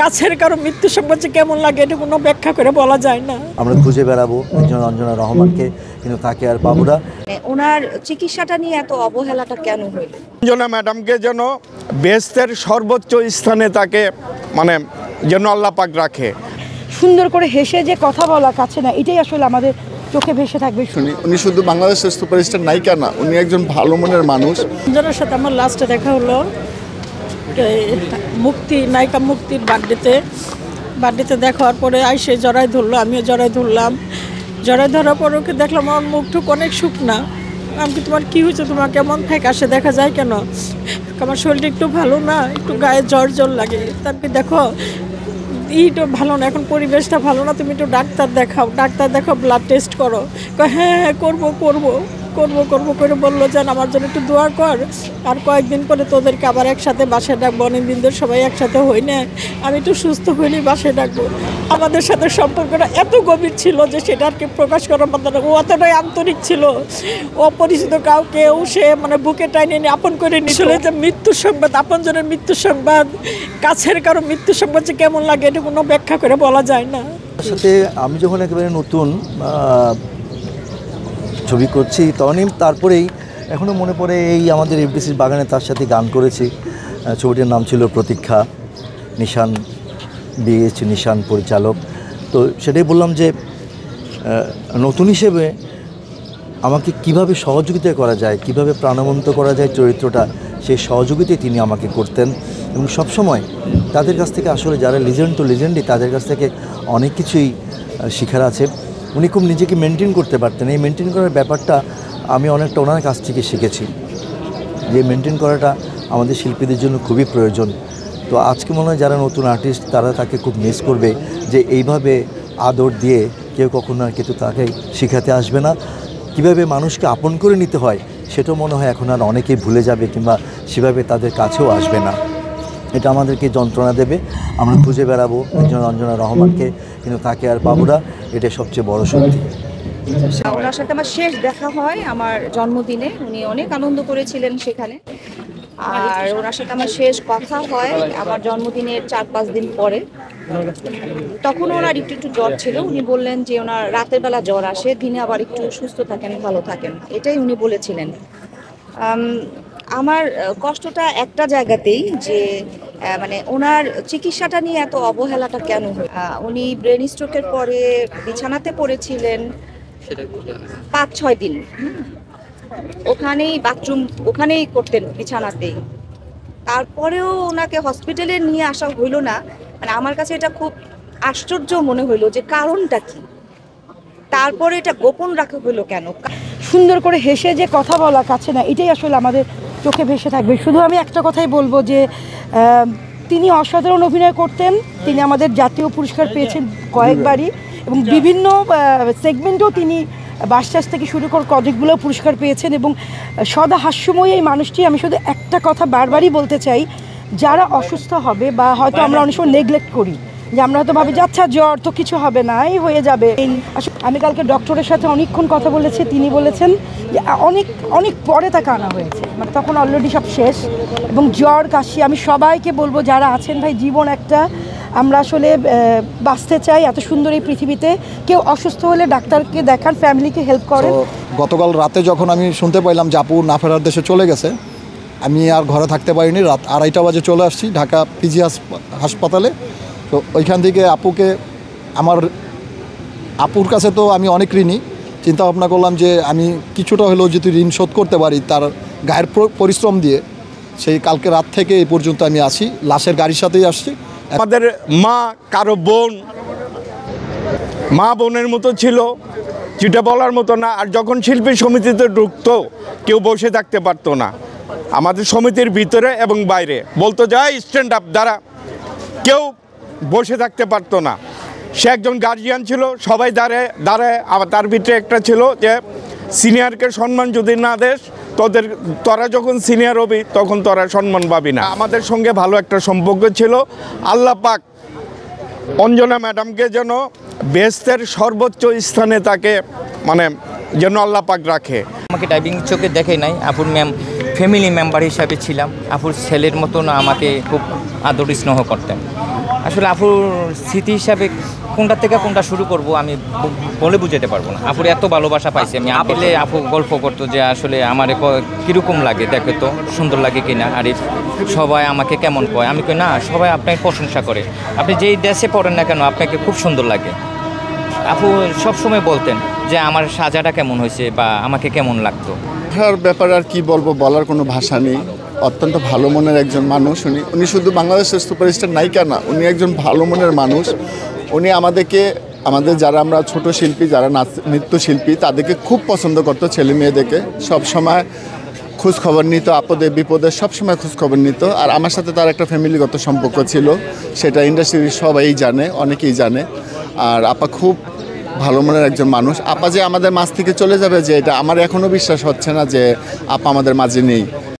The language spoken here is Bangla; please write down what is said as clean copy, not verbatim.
কাছের কারো মৃত্যু সংবাদ যে কেমন লাগে এটা কোনো ব্যাখ্যা করে বলা যায় না। আমরা খুঁজে বেড়াবো একজন অঞ্জনা রহমানকে, কিন্তু তাকে আর পাবো না। ওনার চিকিৎসাটা নিয়ে এত অবহেলাটা কেন হইল? অঞ্জনা ম্যাডামকে যেন বেহেশতের সর্বোচ্চ স্থানে তাকে যেন আল্লাহ পাক রাখে। সুন্দর করে হেসে যে কথা বলা কাছে না, এটাই আসলে আমাদের চোখে ভেসে থাকবে। উনি শুধু বাংলাদেশের সুপারস্টার নায়িকা না, উনি একজন ভালো মনের মানুষ। অঞ্জনার সাথে আমার লাস্টে দেখা হলো নায়িকা মুক্তির বার্থডেতে দেখা হওয়ার পরে আইসে জড়াই ধরলো, আমিও জড়াই ধরলাম। জড়াই ধরার পরে ওকে দেখলাম আমার মুখটুক অনেক শুকনা। আমি কি তোমার কী হয়েছে, তোমার কেমন ফ্যাকাশে দেখা যায় কেন? আমার শরীরটা একটু ভালো না, একটু গায়ে জ্বর লাগে। তারপরে দেখো এইটা ভালো না, এখন পরিবেশটা ভালো না, তুমি একটু ডাক্তার দেখাও, ব্লাড টেস্ট করো। হ্যাঁ করবো করে বললো যেন আমার জন্য একটু দোয়া কর, আর কয়েকদিন পরে তোদেরকে আবার একসাথে বাসায় ডাকবো, অনেক দিন ধরে সবাই একসাথে হই না, আমি একটু সুস্থ হইনি বাসায় ডাকবো। আমাদের সাথে সম্পর্কটা এত গভীর ছিল যে সেটা আর কি প্রকাশ করার মতো না। ও অতটাই আন্তরিক ছিল, অপরিচিত কাউকেও সে বুকে টাইনে নিয়ে আপন করে নিয়েছিল। যে মৃত্যুর সংবাদ, আপনজনের মৃত্যুর সংবাদ, কাছের কারো মৃত্যুর সংবাদ যে কেমন লাগে এটা কোনো ব্যাখ্যা করে বলা যায় না। সাথে আমি যখন একেবারে নতুন ছবি করছি তখনই, তারপরেই এখনও মনে পড়ে এই আমাদের এফডিসির বাগানে তার সাথে গান করেছি। ছবিটির নাম ছিল প্রতীক্ষা, নিশান বিএইচ নিশান পরিচালক। তো সেটাই বললাম যে নতুন হিসেবে আমাকে কিভাবে সহযোগিতা করা যায়, কিভাবে প্রাণবন্ত করা যায় চরিত্রটা, সেই সহযোগিতাই তিনি আমাকে করতেন। এবং সবসময় তাদের কাছ থেকে আসলে যারা লিজেন্ড তো লিজেন্ডই, তাদের কাছ থেকে অনেক কিছুই শেখার আছে। উনি খুব নিজেকে মেনটেন করতে পারতেন। এই মেনটেন করার ব্যাপারটা আমি অনেকটা ওনার কাছ থেকে শিখেছি, যে মেনটেন করাটা আমাদের শিল্পীদের জন্য খুবই প্রয়োজন। তো আজকে মনে হয় যারা নতুন আর্টিস্ট তারা তাকে খুব মিস করবে, যে এইভাবে আদর দিয়ে কেউ কখনো আর কিছু তাকে শেখাতে আসবে না। কীভাবে মানুষকে আপন করে নিতে হয় সেটাও মনে হয় এখন আর অনেকেই ভুলে যাবে, কিংবা সেভাবে তাদের কাছেও আসবে না। এটা আমাদেরকে যন্ত্রণা দেবে। আমরা খুঁজে বেড়াবো একজন অঞ্জনা রহমানকে, কিন্তু তাকে আর পাবো না। এটা সবচেয়ে বড় শক্তি। ওনার সাথে আমার শেষ দেখা হয় আমার জন্মদিনে, উনি অনেক আনন্দ করেছিলেন সেখানে। আর ওনার সাথে আমার শেষ কথা হয় আমার জন্মদিনের 4-5 দিন পরে। তখন ওনার একটু জ্বর ছিল। উনি বললেন যে ওনার রাতের বেলা জ্বর আসে, দিনে আবার একটু সুস্থ থাকেন, ভালো থাকেন, এটাই উনি বলেছিলেন। আমার কষ্টটা একটা জায়গাতেই, যে ওনার চিকিৎসাটা নিয়ে এত অবহেলাটা কেন হয়? উনি ব্রেন স্ট্রোকের পরে বিছানাতে পড়েছিলেন 5-6 দিন। ওখানেই বাথরুম ওখানেই করতেন, বিছানাতেই। তারপরেও ওনাকে হসপিটালে নিয়ে আসা হইল না। আমার কাছে এটা খুব আশ্চর্য মনে হইলো যে কারণটা কি, তারপরে এটা গোপন রাখা হইলো কেন? সুন্দর করে হেসে যে কথা বলা কাছে না, এটাই আসলে আমাদের চোখে ভেসে থাকবে। শুধু আমি একটা কথাই বলবো যে তিনি অসাধারণ অভিনয় করতেন। তিনি আমাদের জাতীয় পুরস্কার পেয়েছেন কয়েকবারই, এবং বিভিন্ন সেগমেন্টেও তিনি বাসচাষ থেকে শুরু করে কতগুলো পুরস্কার পেয়েছেন। এবং সদা হাস্যময়ী এই মানুষটি, আমি শুধু একটা কথা বারবারই বলতে চাই, যারা অসুস্থ হবে বা হয়তো আমরা অনেক সময় নেগলেক্ট করি, যে আমরা হয়তো ভাবি যে আচ্ছা জ্বর তো কিছু হবে না, এই হয়ে যাবে। আমি কালকে ডক্টরের সাথে অনেকক্ষণ কথা বলেছি, তিনি বলেছেন যে অনেক পরে তাকে আনা হয়েছে, তখন অলরেডি সব শেষ। এবং জ্বর কাশি, আমি সবাইকে বলবো যারা আছেন, ভাই জীবন একটা, আমরা আসলে বাঁচতে চাই এত সুন্দর এই পৃথিবীতে। কেউ অসুস্থ হলে ডাক্তারকে দেখান, ফ্যামিলিকে হেল্প করেন। গতকাল রাতে যখন আমি শুনতে পাইলাম যে আপু না ফেরার দেশে চলে গেছে, আমি আর ঘরে থাকতে পারিনি। রাত 2:30 বাজে চলে আসছি ঢাকা পিজি হাসপাতালে। তো ওইখান থেকে আপুর কাছে তো আমি অনেক ঋণী। চিন্তা ভাবনা করলাম যে আমি কিছুটা হলেও যদি ঋণ শোধ করতে পারি তার গায়ের পরিশ্রম দিয়ে, সেই কালকে রাত থেকে এই পর্যন্ত আমি আসি, লাশের গাড়ির সাথেই আসছি। আমাদের মা কারো বোন, মা বোনের মতো ছিল, যেটা বলার মতো না। আর যখন শিল্পী সমিতিতে ঢুকতো কেউ বসে থাকতে পারতো না। আমাদের সমিতির ভিতরে এবং বাইরে বলতো যাই স্ট্যান্ড আপ, দ্বারা কেউ বসে থাকতে পারতো না। সে একজন গার্জিয়ান ছিল, সবাই দাঁড়ায়। আবার তার ভিতরে একটা ছিল যে সিনিয়রকে সম্মান যদি না দেস, তোরা যখন সিনিয়র হবি তখন তোরা সম্মান পাবি না। আমাদের সঙ্গে ভালো একটা সম্পর্ক ছিল। আল্লাহ পাক অঞ্জনা ম্যাডামকে যেন বেহেশতের সর্বোচ্চ স্থানে তাকে যেন আল্লাহ পাক রাখে। আমাকে ডাইভিং চোখে দেখে নাই, আপুর ফ্যামিলি মেম্বার হিসাবে ছিলাম। আপুর ছেলের মতন আমাকে খুব আদর স্নেহ করতেন। আসলে আপুর স্মৃতি হিসাবে কোনটা থেকে কোনটা শুরু করব আমি বলে বুঝাতে পারবো না। আপুর এত ভালোবাসা পাইছি আমি। আপেলে আপু গল্প করতো যে আসলে আমার কীরকম লাগে দেখে তো সুন্দর লাগে কিনা, আর সবাই আমাকে কেমন কয়, আমি কই না সবাই আপনাকে প্রশংসা করে, আপনি যেই দেশে পড়েন না কেন আপনাকে খুব সুন্দর লাগে। আপু সবসময় বলতেন যে আমার সাজাটা কেমন হয়েছে বা আমাকে কেমন লাগতো। ব্যাপারে আর কি বলবো, বলার কোনো ভাষা নেই। অত্যন্ত ভালো মনের একজন মানুষ উনি শুধু বাংলাদেশের সুপারস্টার নায়িকা না, উনি একজন ভালো মনের মানুষ। উনি আমাদের যারা আমরা ছোট শিল্পী, যারা নৃত্যশিল্পী, তাদেরকে খুব পছন্দ করতো, ছেলে মেয়েদেরকে সব সময় খোঁজ খবর নিত, আপদে বিপদে সবসময় খোঁজ খবর নিত। আর আমার সাথে তার একটা ফ্যামিলিগত সম্পর্ক ছিল, সেটা ইন্ডাস্ট্রির সবাই জানে, অনেকেই জানে। আর আপা খুব ভালো মনের একজন মানুষ। আপা যে আমাদের মাঝ থেকে চলে যাবে, যে এটা আমার এখনও বিশ্বাস হচ্ছে না যে আপা আমাদের মাঝে নেই।